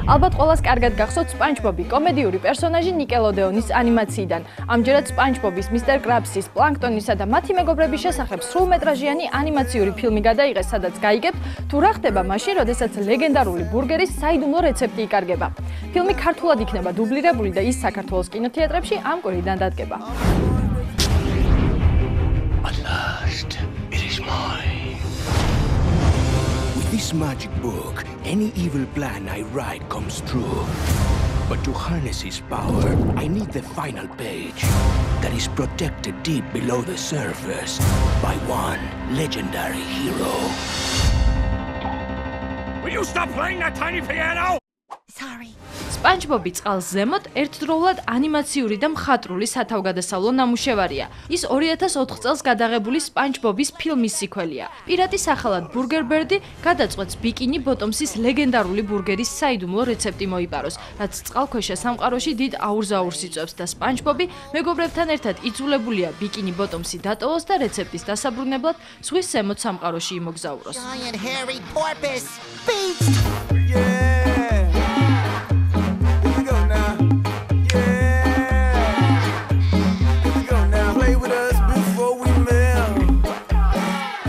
ალბათ ყველას კარგად გახსოვთ SpongeBob-ი, კომედიური პერსონაჟი ნიკელოდეონის ანიმაციიდან. ამჯერად SpongeBob-ის, Mr. Krabs-ის, პლანქტონისა და მათი მეგობრების შესახებ სრულმეტრაჟიანი ანიმაციური ფილმი გადაიღეს, სადაც გაიგებთ, თუ რა ხდება მაშინ, როდესაც ლეგენდარული ბურგერის საიდუმლო რეცეპტი იკარგება. ფილმი ქართულად იქნება დუბლირებული და ის საქართველოს კინოთეატრებში ამ კვირიდან დადგება. At last, it is mine. With this magic book, any evil plan I write comes true. But to harness his power, I need the final page that is protected deep below the surface by one legendary hero. Will you stop playing that tiny piano? Sorry. SpongeBob-ი წყალს ზემოთ ერთდროულად ანიმაციური და მხატვრული სათავგადასავლო ნამუშევარია. ის 2004 წელს გადაღებული SpongeBob-ის ფილმის სიკველია. პირატი სახელად Burger Bird-ი გადაწყვეტს ბიკინი ბოტომსის ლეგენდარული ბურგერის საიდუმლო რეცეპტი მოიპაროს, რაც წყალქვეშა სამყაროში დიდ აურზაურს იწვევს და SpongeBob-ი მეგობრებთან ერთად იძულებულია ბიკინი ბოტომსი დატოვოს და რეცეპტის დასაბრუნებლად ზღვის ზემოთ სამყაროში იმოგზაუროს. Giant hairy porpoise beast.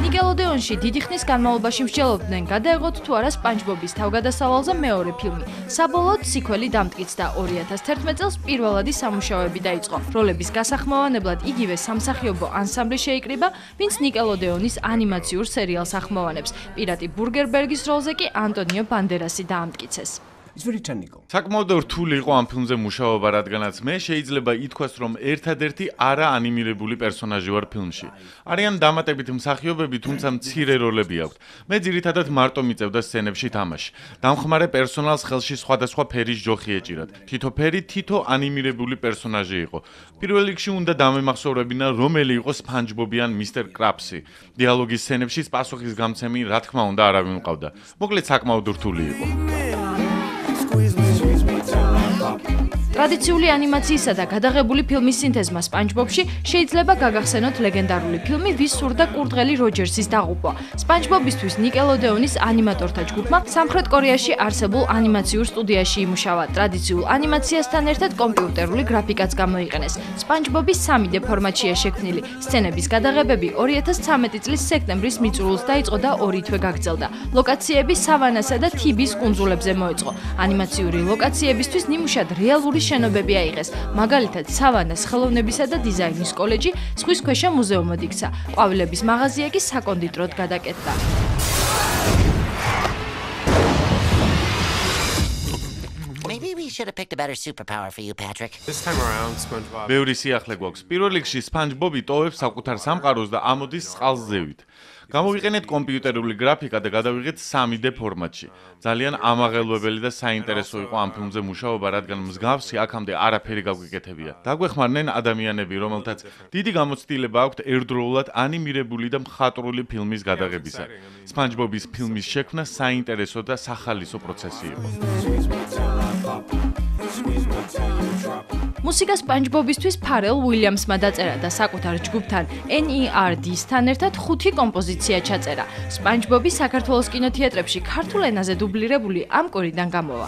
ნიკელოდეონში დიდი ხნის განმავლობაში მსჯელობდნენ გადაეღოთ თუ არა SpongeBob-ის თავგადასავალზე მეორე ფილმი. საბოლოოდ სიკველი დამტკიცდა 2011 წელს პირველადი სამუშაოები დაიწყო. როლების გასახმოვანებლად იგივე სამსახიობო ანსამბლი შეიკრიბა, ვინც ნიკელოდეონის ანიმაციურ სერიალს ახმოვანებს. პირატი Burger Bird-ის როლზე კი ანტონიო ბანდერასი დაამტკიცეს. It's very technical. საკმაოდ რთული იყო ამ ფილმზე მუშაობა, რადგანაც მე შეიძლება ითქვას, რომ ერთადერთი არა ანიმირებული პერსონაჟი ვარ ფილმში. არიან დამატებითი მსახიობები, თუმცა მცირე როლები აქვთ. მე ძირითადად მარტო მიწევდა სცენებში თამაში. დამხმარე პერსონალს ხელში სხვადასხვა ფერის ჯოხი ეჭირათ. თითო ფერი თითო ანიმირებული პერსონაჟი იყო. პირველ რიგში უნდა დამემახსოვრებინა, რომელი იყო SpongeBob-ი ან Mr. Krabs-ი. დიალოგის სცენებში პასუხის გამცემი, რა თქმა უნდა, არავინ მყავდა. მოკლედ საკმაოდ რთული იყო. ტრადიციული ანიმაციისა და გადაღებული ფილმის სინთეზმა SpongeBob-ში შეიძლება გაგახსენოთ ლეგენდარული ფილმი ვის სურდა კურდღელი როჯერსის დაღუპვა. SpongeBob-ისთვის ნიკელოდეონის ანიმატორთა ჯგუფმა სამხრეთ კორეაში არსებულ ანიმაციურ სტუდიაში იმუშავა. ტრადიციულ ანიმაციასთან ერთად კომპიუტერული გრაფიკაც გამოიყენეს. SpongeBob-ი 3D ფორმატშია შექმნილი. სცენების გადაღებები 2013 წლის სექტემბრის მიწურულს დაიწყო და 2 თვე გაგრძელდა. ლოკაციები სავანასა და თიბის კუნძულებზე მოეწყო. ანიმაციური ლოკაციებისთვის ნიმუშად რეალური შენობები აიღეს. მაგალითად, სავანას ხელოვნებისა და დიზაინის კოლეჯი ზღვის ქვეშა მუზეუმად იქცა. ყვავილების მაღაზია კი საკონდიტროდ გადაკეთდა. Maybe we should have picked a better superpower for you, Patrick. This time around, SpongeBob. ბევრი სიახლე გვაქვს. პირველ რიგში SpongeBob-ი ტოვებს საკუთარ სამყაროს და ამოდის წყალს ზევით. გამოვიყენეთ კომპიუტერული გრაფიკა და გადავიღეთ 3D ფორმატში. ძალიან ამაღელვებელი და საინტერესო იყო ამ ფილმზე მუშაობა, რადგან მსგავსი აქამდე არაფერი გაგვიკეთებია. დაგვეხმარნენ ადამიანები, რომელთაც დიდი გამოცდილება აქვთ ერთდროულად ანიმირებული და მხატვრული ფილმის გადაღებისა. SpongeBob-ის ფილმის შექმნა საინტერესო და სახალისო პროცესი იყო. მუსიკა SpongeBob-ისთვის Pharrell Williams-მა დაწერა და საკუთარ ჯგუფთან NERD-სთან ერთად 5 კომპოზიცია ჩაწერა. SpongeBob-ი საქართველოს კინოთეატრებში ქართულ ენაზე დუბლირებული ამ კვირიდან გამოვა.